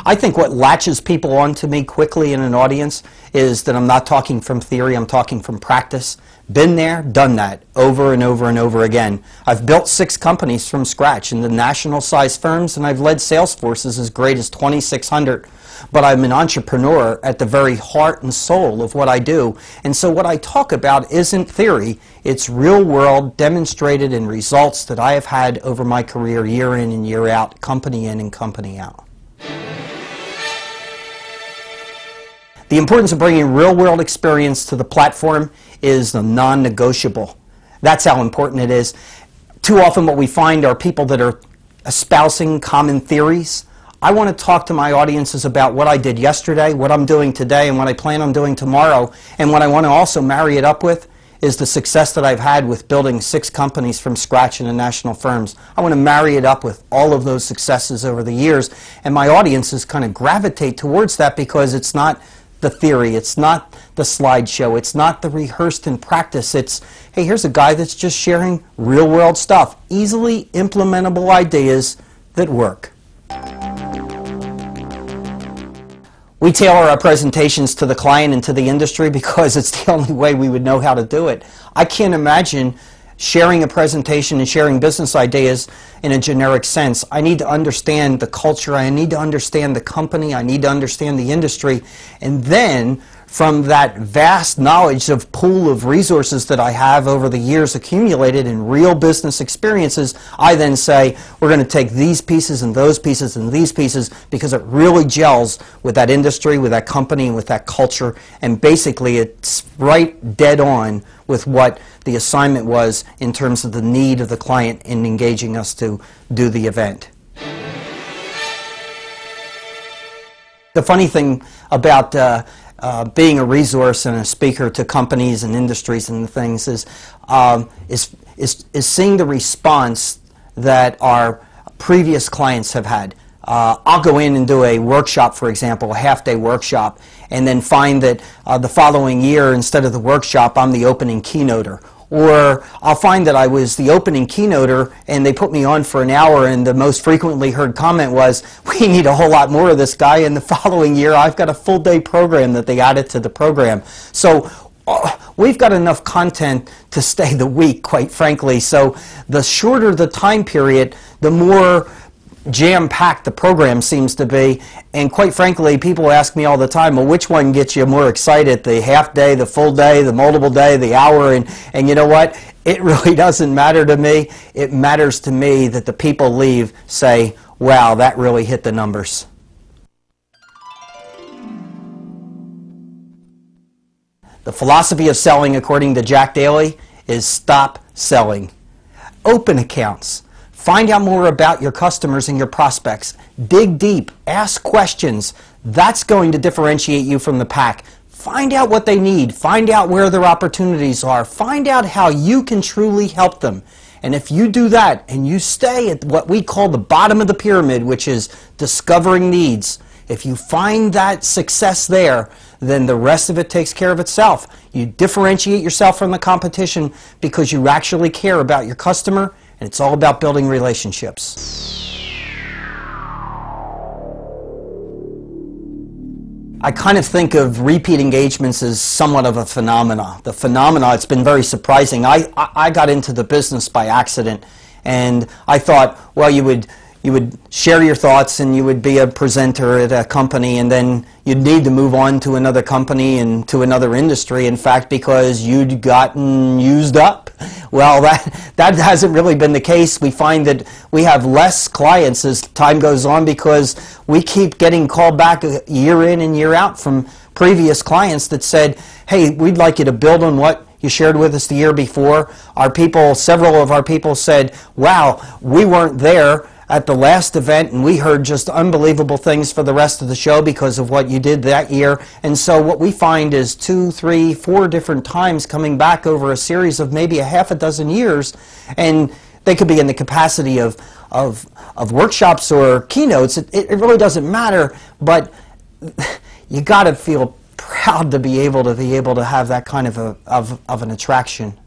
I think what latches people onto me quickly in an audience is that I'm not talking from theory, I'm talking from practice. Been there, done that, over and over and over again. I've built 6 companies from scratch into national size firms, and I've led sales forces as great as 2,600. But I'm an entrepreneur at the very heart and soul of what I do. And so what I talk about isn't theory, it's real world demonstrated in results that I have had over my career year in and year out, company in and company out. The importance of bringing real-world experience to the platform is the non-negotiable. That's how important it is. Too often what we find are people that are espousing common theories. I want to talk to my audiences about what I did yesterday, what I'm doing today, and what I plan on doing tomorrow. And what I want to also marry it up with is the success that I've had with building 6 companies from scratch into national firms. I want to marry it up with all of those successes over the years. And my audiences kind of gravitate towards that because it's not the theory, it's not the slideshow, it's not the rehearsed in practice, it's, hey, here's a guy that's just sharing real-world stuff, easily implementable ideas that work. We tailor our presentations to the client and to the industry because it's the only way we would know how to do it. I can't imagine sharing a presentation and sharing business ideas in a generic sense. I need to understand the culture, I need to understand the company, I need to understand the industry, and then from that vast knowledge of pool of resources that I have over the years accumulated in real business experiences, I then say, we're going to take these pieces and those pieces and these pieces because it really gels with that industry, with that company, and with that culture, and basically it's right dead on with what the assignment was in terms of the need of the client in engaging us to do the event. The funny thing about being a resource and a speaker to companies and industries and things is seeing the response that our previous clients have had. I'll go in and do a workshop, for example, a half-day workshop, and then find that the following year, instead of the workshop, I'm the opening keynoter. Or I'll find that I was the opening keynoter and they put me on for an hour, and the most frequently heard comment was, we need a whole lot more of this guy, and the following year I've got a full day program that they added to the program. So we've got enough content to stay the week, quite frankly. So the shorter the time period, the more jam-packed the program seems to be, and quite frankly, people ask me all the time, well, which one gets you more excited, the half day, the full day, the multiple day, the hour, and you know what, it really doesn't matter to me. It matters to me that the people leave say, wow, that really hit the numbers. The philosophy of selling, according to Jack Daly, is stop selling. Open accounts. Find out more about your customers and your prospects. Dig deep. Ask questions. That's going to differentiate you from the pack. Find out what they need. Find out where their opportunities are. Find out how you can truly help them. And if you do that and you stay at what we call the bottom of the pyramid, which is discovering needs, if you find that success there, then the rest of it takes care of itself. You differentiate yourself from the competition because you actually care about your customer, and it's all about building relationships. I kind of think of repeat engagements as somewhat of a phenomena. The phenomena, it's been very surprising. I got into the business by accident, and I thought, well, you would share your thoughts and you would be a presenter at a company, and then you'd need to move on to another company and to another industry, in fact, because you'd gotten used up. Well, that hasn't really been the case. We find that we have less clients as time goes on because we keep getting called back year in and year out from previous clients that said, hey, we'd like you to build on what you shared with us the year before. Our people, several of our people said, wow, we weren't there at the last event, and we heard just unbelievable things for the rest of the show because of what you did that year. And so what we find is 2, 3, 4 different times coming back over a series of maybe a half a dozen years, and they could be in the capacity of workshops or keynotes. It really doesn't matter, but you got to feel proud to be able to have that kind of an attraction.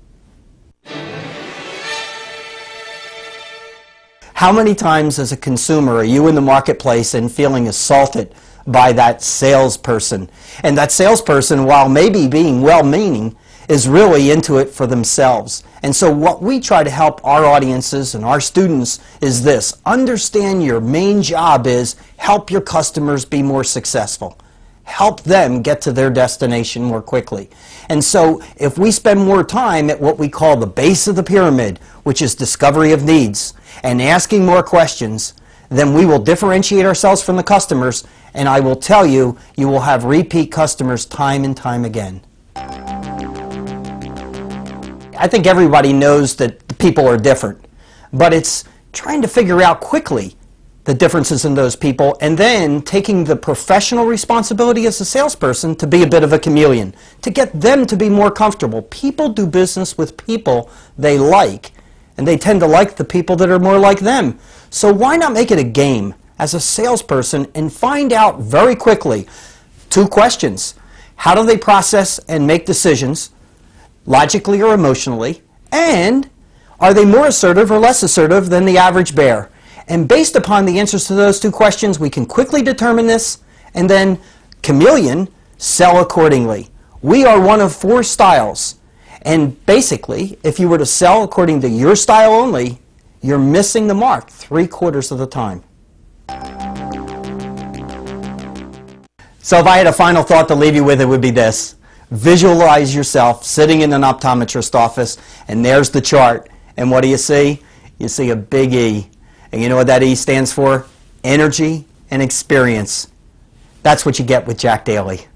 How many times as a consumer are you in the marketplace and feeling assaulted by that salesperson? And that salesperson, while maybe being well-meaning, is really into it for themselves. And so what we try to help our audiences and our students is this: understand your main job is help your customers be more successful. Help them get to their destination more quickly. And so if we spend more time at what we call the base of the pyramid, which is discovery of needs, and asking more questions, then we will differentiate ourselves from the customers, and I will tell you, you will have repeat customers time and time again. I think everybody knows that people are different, but it's trying to figure out quickly the differences in those people, and then taking the professional responsibility as a salesperson to be a bit of a chameleon, to get them to be more comfortable. People do business with people they like, and they tend to like the people that are more like them. So why not make it a game as a salesperson and find out very quickly 2 questions. How do they process and make decisions, logically or emotionally? And are they more assertive or less assertive than the average bear? And based upon the answers to those 2 questions, we can quickly determine this, and then chameleon, sell accordingly. We are one of 4 styles. And basically, if you were to sell according to your style only, you're missing the mark 3/4 of the time. So if I had a final thought to leave you with, it would be this. Visualize yourself sitting in an optometrist office, and there's the chart. And what do you see? You see a big E. And you know what that E stands for? Energy and experience. That's what you get with Jack Daly.